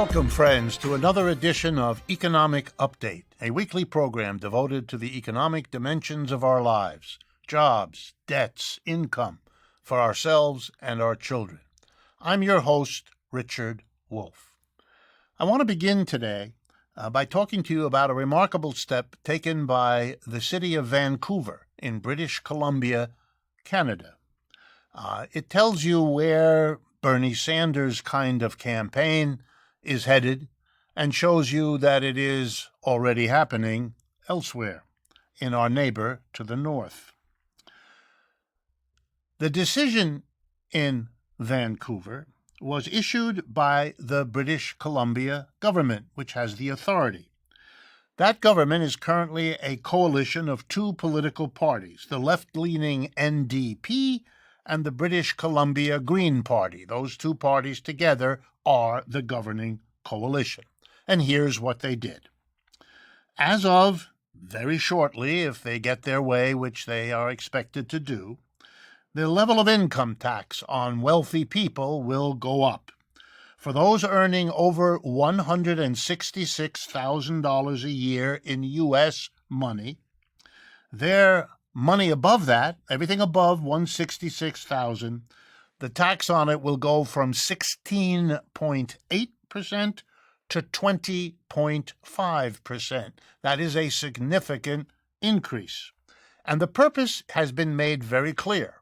Welcome, friends, to another edition of Economic Update, a weekly program devoted to the economic dimensions of our lives, jobs, debts, income, for ourselves and our children. I'm your host, Richard Wolff. I want to begin today by talking to you about a remarkable step taken by the city of Vancouver in British Columbia, Canada. It tells you where Bernie Sanders' kind of campaign is headed and shows you that it is already happening elsewhere in our neighbor to the north. The decision in Vancouver was issued by the British Columbia government, which has the authority. That government is currently a coalition of two political parties, the left-leaning NDP and the British Columbia Green Party. Those two parties together are the governing coalition. And here's what they did. As of very shortly, if they get their way, which they are expected to do, the level of income tax on wealthy people will go up. For those earning over $166,000 a year in U.S. money, their money above that, everything above $166,000, the tax on it will go from 16.8% to 20.5%. That is a significant increase. And the purpose has been made very clear.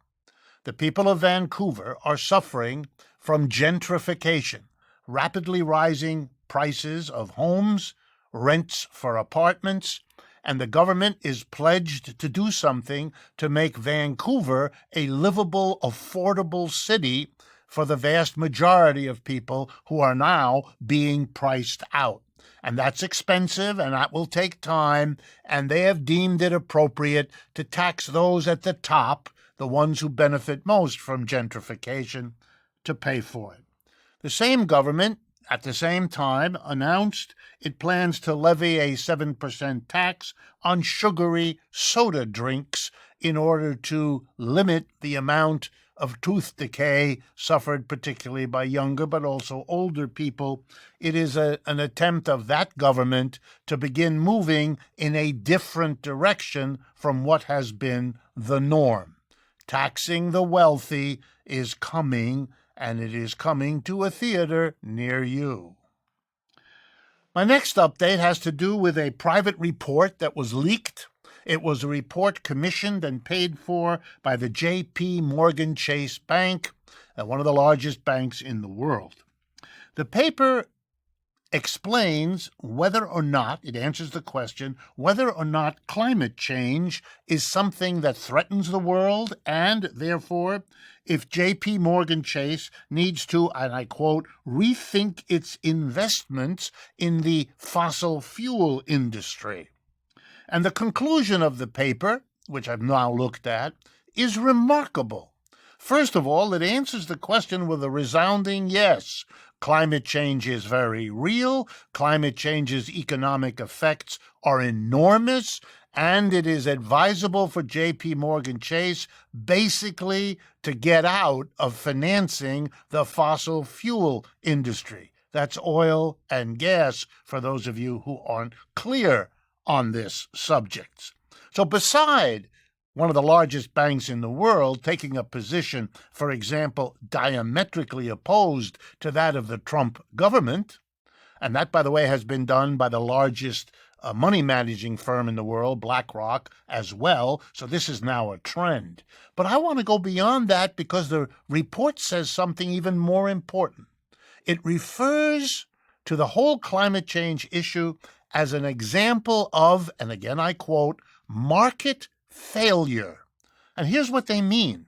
The people of Vancouver are suffering from gentrification, rapidly rising prices of homes, rents for apartments, and the government is pledged to do something to make Vancouver a livable, affordable city for the vast majority of people who are now being priced out. And that's expensive, and that will take time, and they have deemed it appropriate to tax those at the top, the ones who benefit most from gentrification, to pay for it. The same government, at the same time, announced it plans to levy a 7% tax on sugary soda drinks in order to limit the amount of tooth decay suffered particularly by younger but also older people. It is an attempt of that government to begin moving in a different direction from what has been the norm. Taxing the wealthy is coming, and it is coming to a theater near you. My next update has to do with a private report that was leaked. It was a report commissioned and paid for by the J.P. Morgan Chase Bank, one of the largest banks in the world. The paper explains whether or not, it answers the question, whether or not climate change is something that threatens the world, and therefore, if J.P. Morgan Chase needs to, and I quote, rethink its investments in the fossil fuel industry. And the conclusion of the paper, which I've now looked at, is remarkable. First of all, it answers the question with a resounding yes. Climate change is very real. Climate change's economic effects are enormous, and it is advisable for J.P. Morgan Chase basically to get out of financing the fossil fuel industry. That's oil and gas, for those of you who aren't clear on this subject. So beside one of the largest banks in the world taking a position, for example, diametrically opposed to that of the Trump government, and that, by the way, has been done by the largest money managing firm in the world, BlackRock, as well, so this is now a trend. But I want to go beyond that because the report says something even more important. It refers to the whole climate change issue as an example of, and again I quote, market failure. And here's what they mean,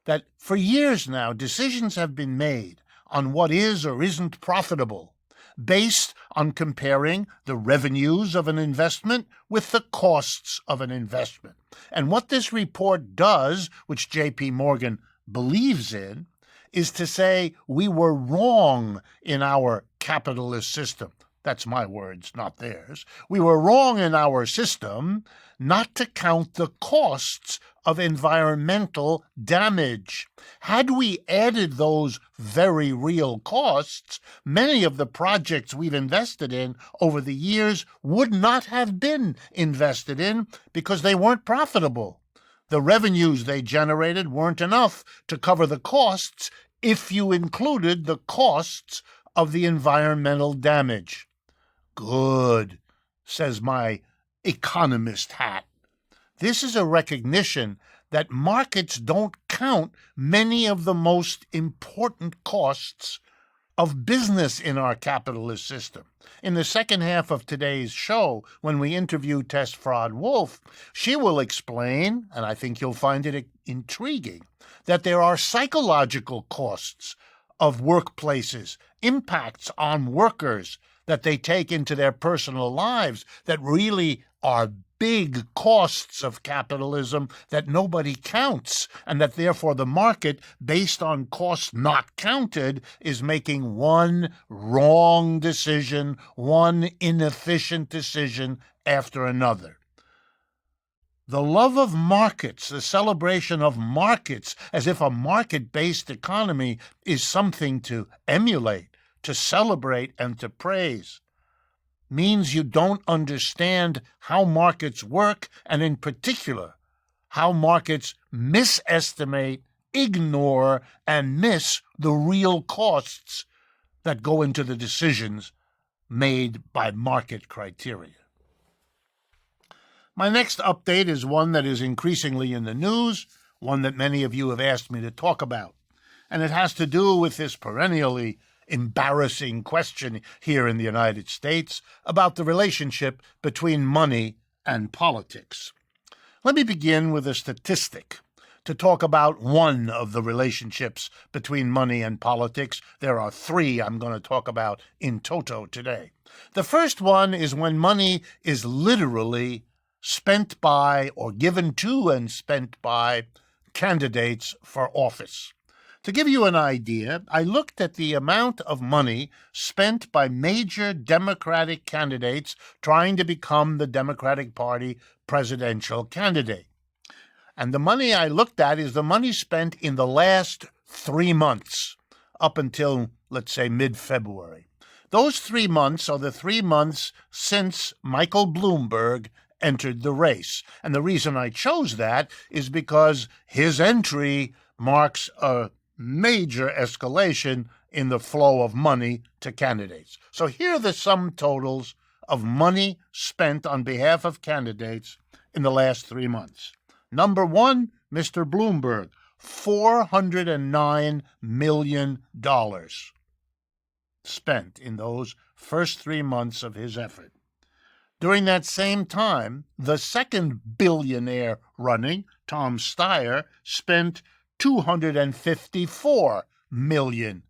that for years now, decisions have been made on what is or isn't profitable based on comparing the revenues of an investment with the costs of an investment. And what this report does, which J.P. Morgan believes in, is to say we were wrong in our capitalist system. That's my words, not theirs. We were wrong in our system not to count the costs of environmental damage. Had we added those very real costs, many of the projects we've invested in over the years would not have been invested in because they weren't profitable. The revenues they generated weren't enough to cover the costs if you included the costs of the environmental damage. Good, says my economist hat. This is a recognition that markets don't count many of the most important costs of business in our capitalist system. In the second half of today's show, when we interview Tess Fraad-Wolff, she will explain, and I think you'll find it intriguing, that there are psychological costs of workplaces, impacts on workers that they take into their personal lives that really are big costs of capitalism that nobody counts, and that therefore the market, based on costs not counted, is making one wrong decision, one inefficient decision after another. The love of markets, the celebration of markets, as if a market-based economy is something to emulate, to celebrate, and to praise, means you don't understand how markets work, and in particular, how markets misestimate, ignore, and miss the real costs that go into the decisions made by market criteria. My next update is one that is increasingly in the news, one that many of you have asked me to talk about, and it has to do with this perennially embarrassing question here in the United States about the relationship between money and politics. Let me begin with a statistic to talk about one of the relationships between money and politics. There are three I'm going to talk about in toto today. The first one is when money is literally spent by or given to and spent by candidates for office. To give you an idea, I looked at the amount of money spent by major Democratic candidates trying to become the Democratic Party presidential candidate. And the money I looked at is the money spent in the last 3 months, up until, let's say, mid-February. Those 3 months are the 3 months since Michael Bloomberg entered the race. And the reason I chose that is because his entry marks a major escalation in the flow of money to candidates. So here are the sum totals of money spent on behalf of candidates in the last 3 months. Number one, Mr. Bloomberg, $409 million spent in those first 3 months of his effort. During that same time, the second billionaire running, Tom Steyer, spent $254 million.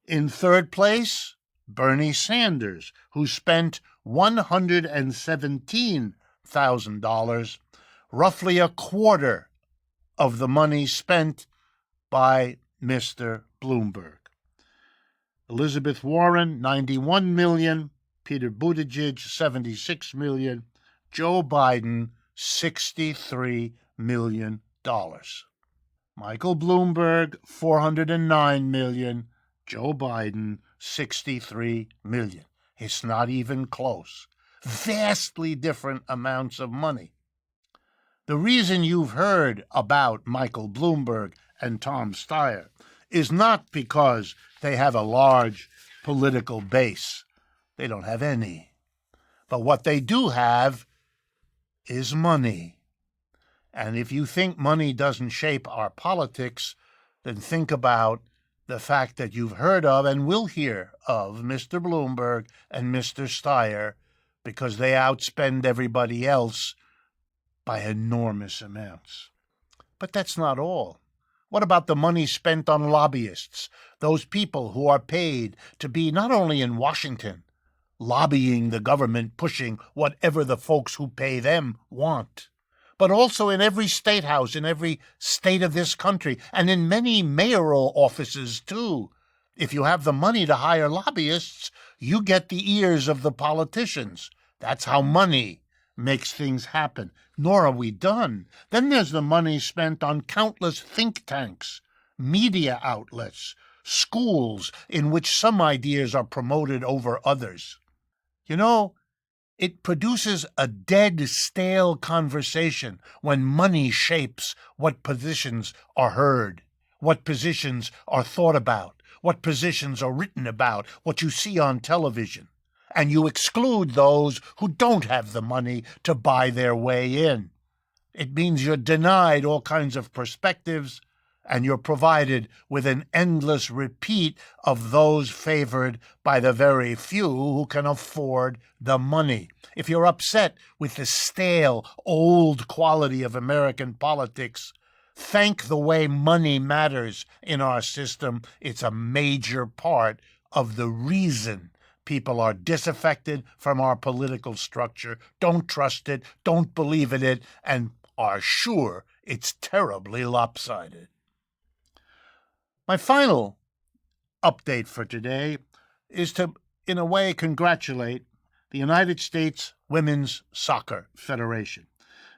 In third place, Bernie Sanders, who spent $117,000, roughly a quarter of the money spent by Mr. Bloomberg. Elizabeth Warren, $91 million, Peter Buttigieg, $76 million, Joe Biden, $63 million. Michael Bloomberg, $409 million, Joe Biden, $63 million. It's not even close. Vastly different amounts of money. The reason you've heard about Michael Bloomberg and Tom Steyer is not because they have a large political base. They don't have any. But what they do have is money. And if you think money doesn't shape our politics, then think about the fact that you've heard of and will hear of Mr. Bloomberg and Mr. Steyer because they outspend everybody else by enormous amounts. But that's not all. What about the money spent on lobbyists, those people who are paid to be not only in Washington, lobbying the government, pushing whatever the folks who pay them want, but also in every state house, in every state of this country, and in many mayoral offices too, If you have the money to hire lobbyists, you get the ears of the politicians. That's how money makes things happen. Nor are we done. Then there's the money spent on countless think tanks, media outlets, schools in which some ideas are promoted over others. You know, it produces a dead, stale conversation when money shapes what positions are heard, what positions are thought about, what positions are written about, what you see on television, and you exclude those who don't have the money to buy their way in. It means you're denied all kinds of perspectives, and you're provided with an endless repeat of those favored by the very few who can afford the money. If you're upset with the stale, old quality of American politics, thank the way money matters in our system. It's a major part of the reason people are disaffected from our political structure, don't trust it, don't believe in it, and are sure it's terribly lopsided. My final update for today is to, in a way, congratulate the United States Women's Soccer Federation.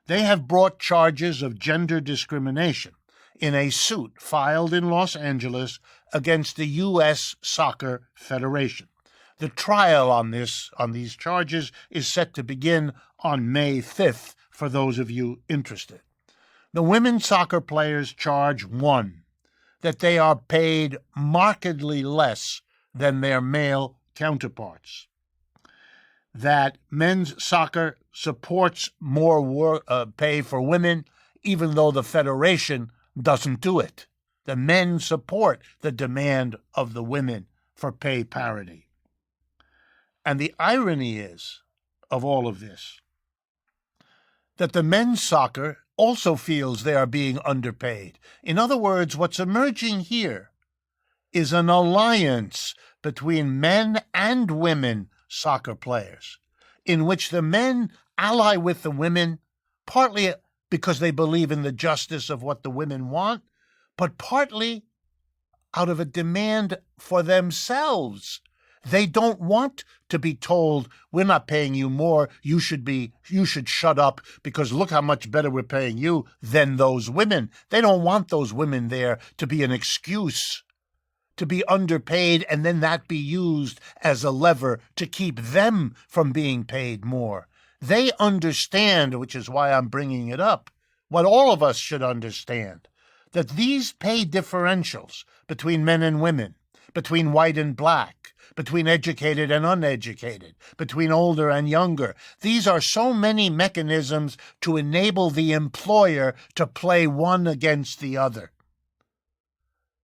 They have brought charges of gender discrimination in a suit filed in Los Angeles against the U.S. Soccer Federation. The trial on these charges is set to begin on May 5th for those of you interested. The women's soccer players charge, one, that they are paid markedly less than their male counterparts, that men's soccer supports more pay for women, even though the federation doesn't do it. The men support the demand of the women for pay parity. And the irony is, of all of this, that the men's soccer also feels they are being underpaid. In other words, what's emerging here is an alliance between men and women soccer players, in which the men ally with the women, partly because they believe in the justice of what the women want, but partly out of a demand for themselves. They don't want to be told, we're not paying you more, you should shut up because look how much better we're paying you than those women. They don't want those women there to be an excuse, to be underpaid, and then that be used as a lever to keep them from being paid more. They understand, which is why I'm bringing it up, what all of us should understand, that these pay differentials between men and women, between white and black, between educated and uneducated, between older and younger. These are so many mechanisms to enable the employer to play one against the other.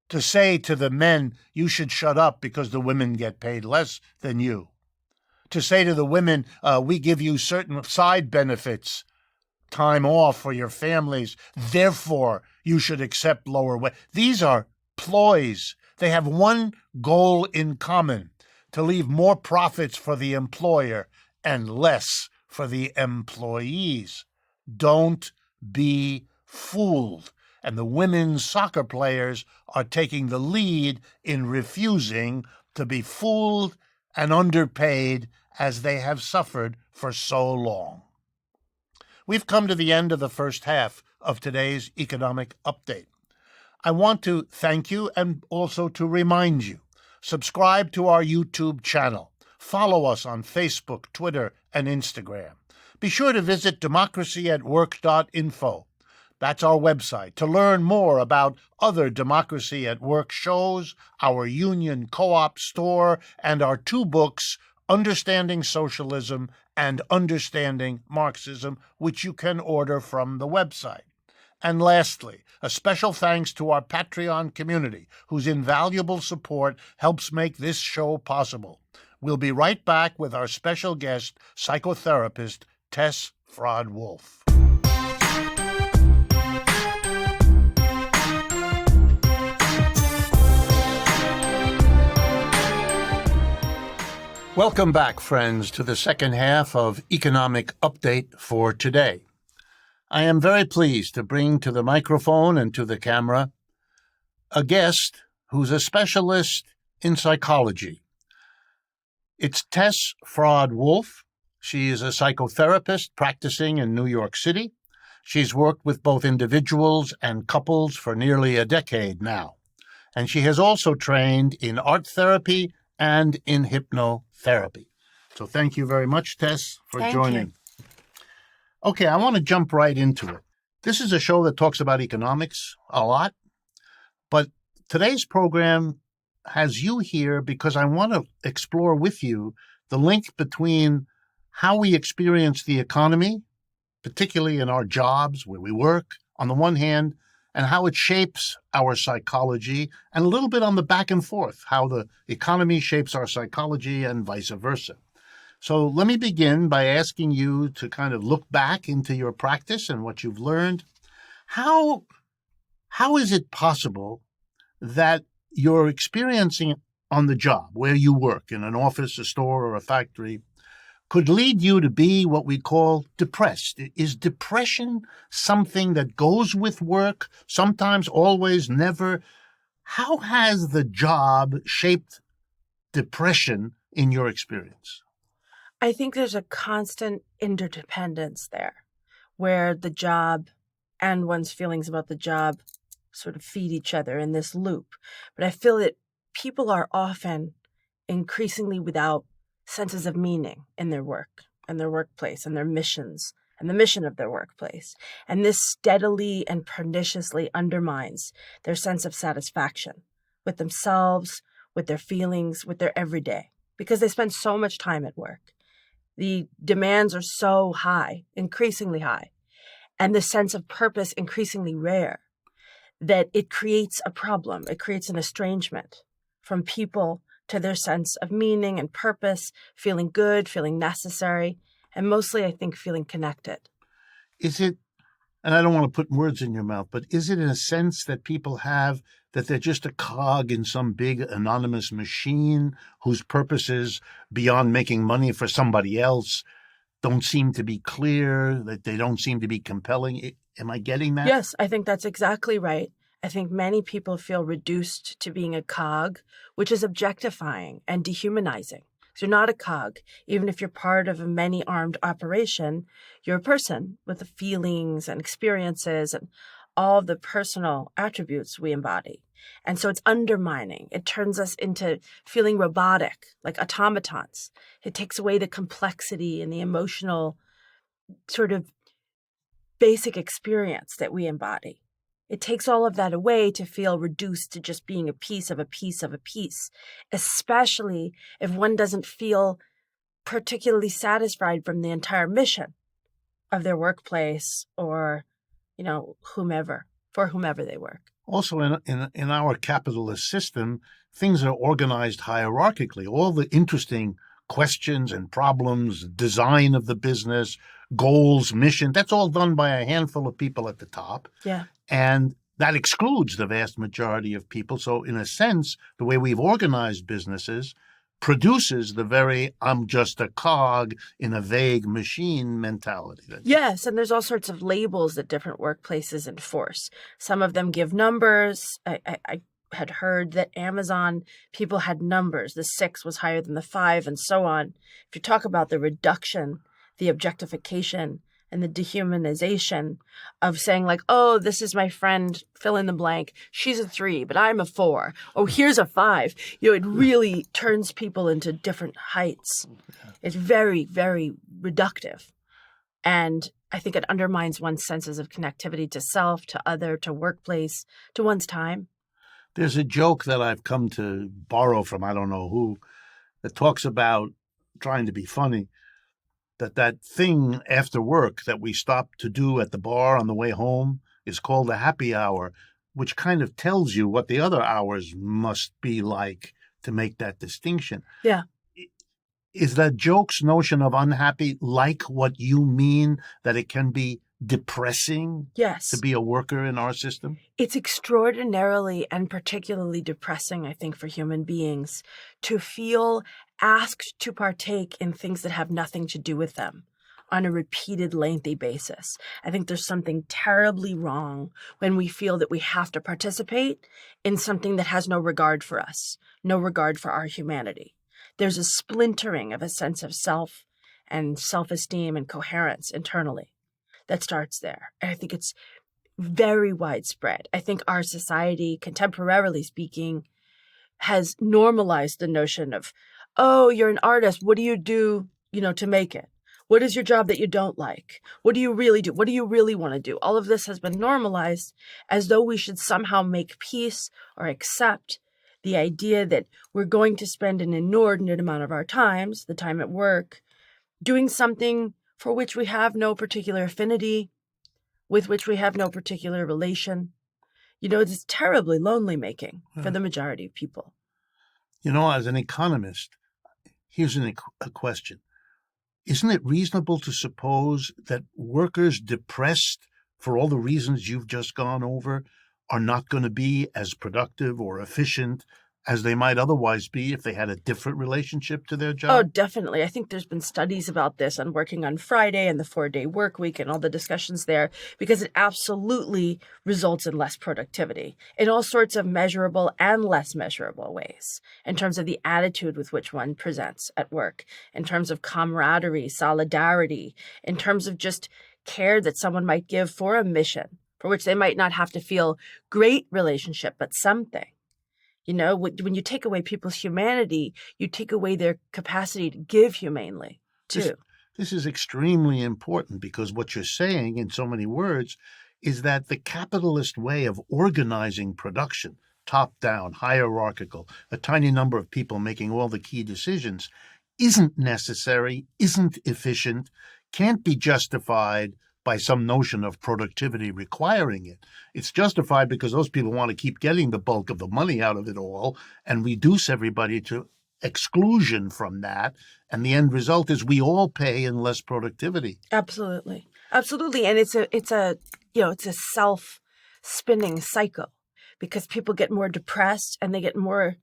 To say to the men, you should shut up because the women get paid less than you. To say to the women, we give you certain side benefits, time off for your families, therefore you should accept lower wage. These are ploys. They have one goal in common, to leave more profits for the employer and less for the employees. Don't be fooled. And the women's soccer players are taking the lead in refusing to be fooled and underpaid as they have suffered for so long. We've come to the end of the first half of today's economic update. I want to thank you and also to remind you, subscribe to our YouTube channel. Follow us on Facebook, Twitter, and Instagram. Be sure to visit democracyatwork.info. That's our website to learn more about other Democracy at Work shows, our union co-op store, and our two books, Understanding Socialism and Understanding Marxism, which you can order from the website. And lastly, a special thanks to our Patreon community, whose invaluable support helps make this show possible. We'll be right back with our special guest, psychotherapist Tess Fraad-Wolff. Welcome back, friends, to the second half of Economic Update for today. I am very pleased to bring to the microphone and to the camera a guest who's a specialist in psychology. It's Tess Fraad-Wolff. She is a psychotherapist practicing in New York City. She's worked with both individuals and couples for nearly a decade now. And she has also trained in art therapy and in hypnotherapy. So thank you very much, Tess, for joining. Okay, I want to jump right into it. This is a show that talks about economics a lot, but today's program has you here because I want to explore with you the link between how we experience the economy, particularly in our jobs where we work, on the one hand, and how it shapes our psychology, and a little bit on the back and forth, how the economy shapes our psychology and vice versa. So let me begin by asking you to kind of look back into your practice and what you've learned. How is it possible that you're experiencing on the job, where you work, in an office, a store, or a factory, could lead you to be what we call depressed? Is depression something that goes with work, sometimes, always, never? How has the job shaped depression in your experience? I think there's a constant interdependence there, where the job and one's feelings about the job sort of feed each other in this loop. But I feel that people are often increasingly without senses of meaning in their work and their workplace and their missions and the mission of their workplace. And this steadily and perniciously undermines their sense of satisfaction with themselves, with their feelings, with their everyday, because they spend so much time at work. The demands are so high, increasingly high, and the sense of purpose increasingly rare, that it creates a problem. It creates an estrangement from people to their sense of meaning and purpose, feeling good, feeling necessary, and mostly, I think, feeling connected. Is it, and I don't want to put words in your mouth, but is it in a sense that people have that they're just a cog in some big anonymous machine whose purposes, beyond making money for somebody else, don't seem to be clear, that they don't seem to be compelling? Am I getting that? Yes, I think that's exactly right. I think many people feel reduced to being a cog, which is objectifying and dehumanizing. So you're not a cog. Even if you're part of a many-armed operation, you're a person with the feelings and experiences and all of the personal attributes we embody. And so it's undermining. It turns us into feeling robotic, like automatons. It takes away the complexity and the emotional sort of basic experience that we embody. It takes all of that away to feel reduced to just being a piece of a piece of a piece, especially if one doesn't feel particularly satisfied from the entire mission of their workplace or, whomever, for whomever they work. Also, in our capitalist system, things are organized hierarchically. All the interesting questions and problems, design of the business, goals, mission, that's all done by a handful of people at the top. Yeah. And that excludes the vast majority of people. So in a sense, the way we've organized businesses produces the very I'm just a cog in a vague machine mentality. Yes, and there's all sorts of labels that different workplaces enforce. Some of them give numbers. I had heard that Amazon people had numbers. The 6 was higher than the 5 and so on. If you talk about the reduction, the objectification, and the dehumanization of saying like, oh, this is my friend, fill in the blank. She's a 3, but I'm a 4. Oh, here's a 5. It really turns people into different heights. It's very, very reductive. And I think it undermines one's senses of connectivity to self, to other, to workplace, to one's time. There's a joke that I've come to borrow from I don't know who that talks about trying to be funny, that thing after work that we stop to do at the bar on the way home is called a happy hour, which kind of tells you what the other hours must be like to make that distinction. Yeah. Is that joke's notion of unhappy like what you mean, that it can be depressing to be a worker in our system? It's extraordinarily and particularly depressing, I think, for human beings to feel asked to partake in things that have nothing to do with them. on a repeated, lengthy basis. I think there's something terribly wrong when we feel that we have to participate in something that has no regard for us, no regard for our humanity. There's a splintering of a sense of self and self-esteem and coherence internally that starts there. And I think it's very widespread. I think our society, contemporarily speaking, has normalized the notion of, oh, you're an artist. What do you do, to make it? What is your job that you don't like? What do you really do? What do you really want to do? All of this has been normalized as though we should somehow make peace or accept the idea that we're going to spend an inordinate amount of our times, the time at work, doing something for which we have no particular affinity, with which we have no particular relation. It's terribly lonely making for the majority of people. As an economist, here's a question. Isn't it reasonable to suppose that workers depressed for all the reasons you've just gone over are not going to be as productive or efficient as they might otherwise be if they had a different relationship to their job? Oh, definitely. I think there's been studies about this on working on Friday and the 4-day work week and all the discussions there, because it absolutely results in less productivity in all sorts of measurable and less measurable ways, in terms of the attitude with which one presents at work, in terms of camaraderie, solidarity, in terms of just care that someone might give for a mission for which they might not have to feel great relationship, but something. When you take away people's humanity, you take away their capacity to give humanely, too. This is extremely important, because what you're saying in so many words is that the capitalist way of organizing production, top-down, hierarchical, a tiny number of people making all the key decisions, isn't necessary, isn't efficient, can't be justified by some notion of productivity requiring it. It's justified because those people want to keep getting the bulk of the money out of it all and reduce everybody to exclusion from that. And the end result is we all pay in less productivity. Absolutely. Absolutely. And it's a self-spinning cycle, because people get more depressed and they get more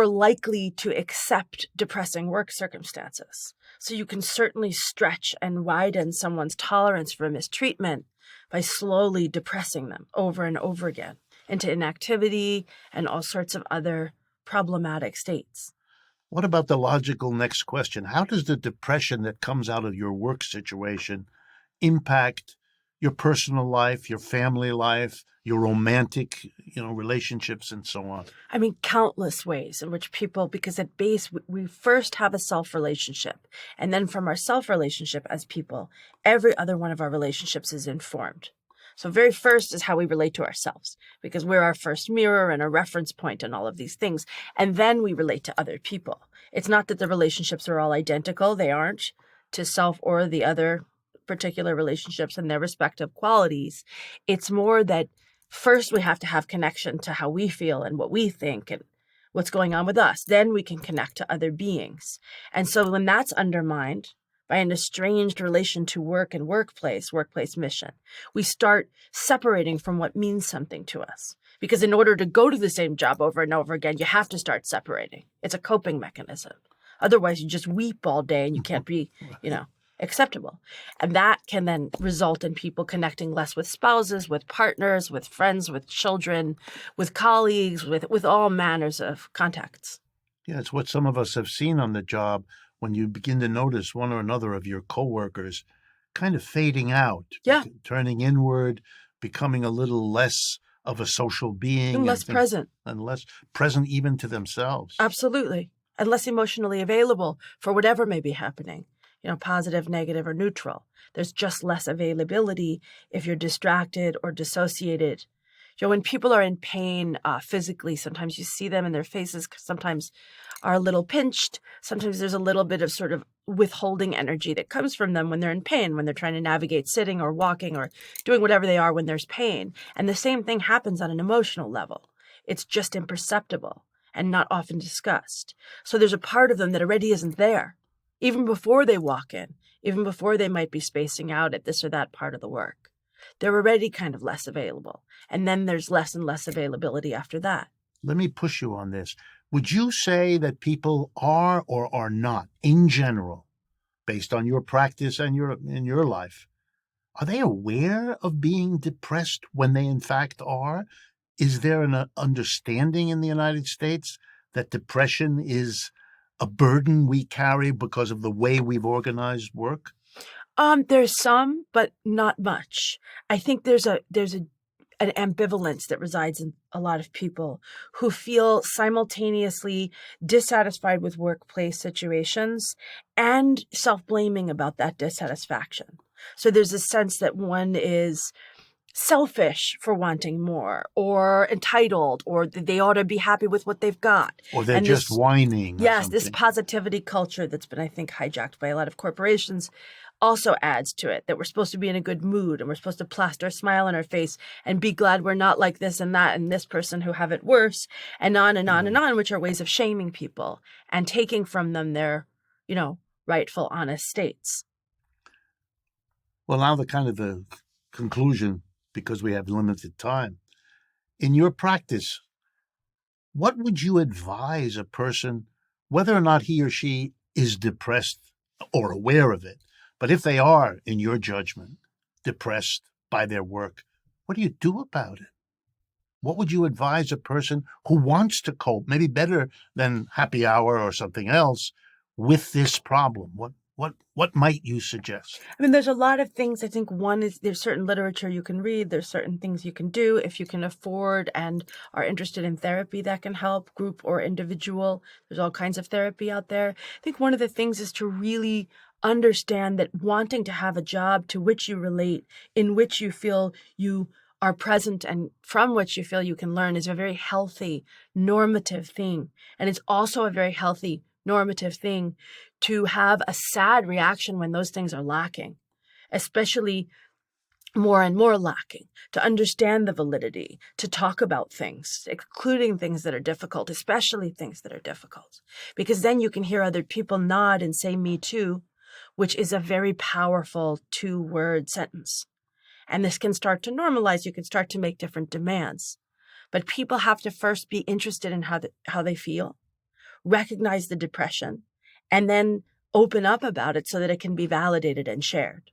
likely to accept depressing work circumstances. So you can certainly stretch and widen someone's tolerance for mistreatment by slowly depressing them over and over again into inactivity and all sorts of other problematic states. What about the logical next question? How does the depression that comes out of your work situation impact your personal life, your family life, your romantic, relationships, and so on? I mean, countless ways in which people, because at base, we first have a self-relationship. And then from our self-relationship as people, every other one of our relationships is informed. So very first is how we relate to ourselves, because we're our first mirror and a reference point and all of these things. And then we relate to other people. It's not that the relationships are all identical. They aren't, to self or the other particular relationships and their respective qualities. It's more that first we have to have connection to how we feel and what we think and what's going on with us. Then we can connect to other beings. And so when that's undermined by an estranged relation to work and workplace mission, we start separating from what means something to us. Because in order to go to the same job over and over again, you have to start separating. It's a coping mechanism. Otherwise, you just weep all day and you can't be, acceptable. And that can then result in people connecting less with spouses, with partners, with friends, with children, with colleagues, with all manners of contacts. Yeah, it's what some of us have seen on the job when you begin to notice one or another of your coworkers kind of fading out, turning inward, becoming a little less of a social being. And less present. And less present even to themselves. Absolutely. And less emotionally available for whatever may be happening. Positive, negative, or neutral. There's just less availability if you're distracted or dissociated. When people are in pain physically, sometimes you see them and their faces sometimes are a little pinched. Sometimes there's a little bit of sort of withholding energy that comes from them when they're in pain, when they're trying to navigate sitting or walking or doing whatever they are when there's pain. And the same thing happens on an emotional level. It's just imperceptible and not often discussed. So there's a part of them that already isn't there. Even before they walk in, even before they might be spacing out at this or that part of the work. They're already kind of less available. And then there's less and less availability after that. Let me push you on this. Would you say that people are or are not, in general, based on your practice and in your life, are they aware of being depressed when they in fact are? Is there an understanding in the United States that depression is a burden we carry because of the way we've organized work? There's some, but not much. I think there's an ambivalence that resides in a lot of people who feel simultaneously dissatisfied with workplace situations and self-blaming about that dissatisfaction. So there's a sense that one is selfish for wanting more, or entitled, or that they ought to be happy with what they've got. Or they're And just this, whining or yes, this something. positivity culture that's been, I think, hijacked by a lot of corporations also adds to it, that we're supposed to be in a good mood and we're supposed to plaster a smile on our face and be glad we're not like this and that and this person who have it worse, and on and on and on, which are ways of shaming people and taking from them their, rightful, honest states. Well, now the conclusion, because we have limited time. In your practice, what would you advise a person, whether or not he or she is depressed or aware of it, but if they are, in your judgment, depressed by their work, what do you do about it? What would you advise a person who wants to cope, maybe better than happy hour or something else, with this problem? What might you suggest? I mean, there's a lot of things. I think one is there's certain literature you can read. There's certain things you can do if you can afford and are interested in therapy that can help, group or individual. There's all kinds of therapy out there. I think one of the things is to really understand that wanting to have a job to which you relate, in which you feel you are present and from which you feel you can learn, is a very healthy, normative thing. And it's also a very healthy, normative thing to have a sad reaction when those things are lacking, especially more and more lacking, to understand the validity, to talk about things, including things that are difficult, especially things that are difficult, because then you can hear other people nod and say, me too, which is a very powerful 2-word sentence. And this can start to normalize. You can start to make different demands. But people have to first be interested in how they feel, recognize the depression, and then open up about it so that it can be validated and shared.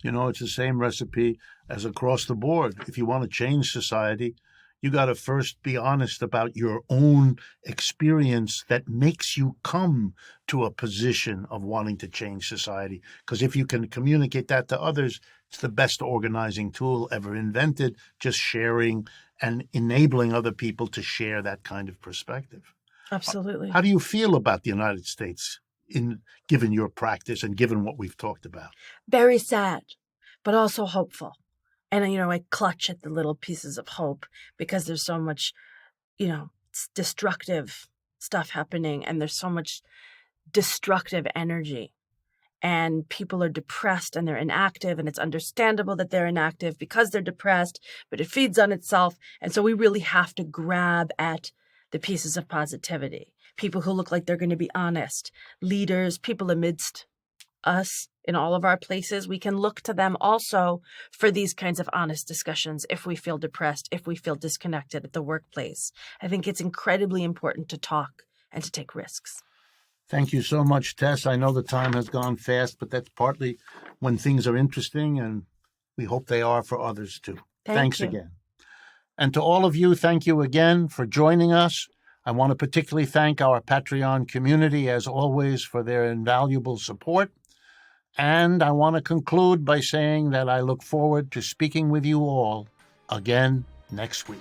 It's the same recipe as across the board. If you want to change society, you got to first be honest about your own experience that makes you come to a position of wanting to change society. Because if you can communicate that to others, it's the best organizing tool ever invented, just sharing and enabling other people to share that kind of perspective. Absolutely. How do you feel about the United States, given your practice and given what we've talked about? Very sad, but also hopeful. And, I clutch at the little pieces of hope because there's so much, destructive stuff happening, and there's so much destructive energy. And people are depressed and they're inactive, and it's understandable that they're inactive because they're depressed, but it feeds on itself. And so we really have to grab at the pieces of positivity. People who look like they're going to be honest, leaders, people amidst us in all of our places. We can look to them also for these kinds of honest discussions if we feel depressed, if we feel disconnected at the workplace. I think it's incredibly important to talk and to take risks. Thank you so much, Tess. I know the time has gone fast, but that's partly when things are interesting, and we hope they are for others too. Thanks you. again. And to all of you, thank you again for joining us. I want to particularly thank our Patreon community, as always, for their invaluable support. And I want to conclude by saying that I look forward to speaking with you all again next week.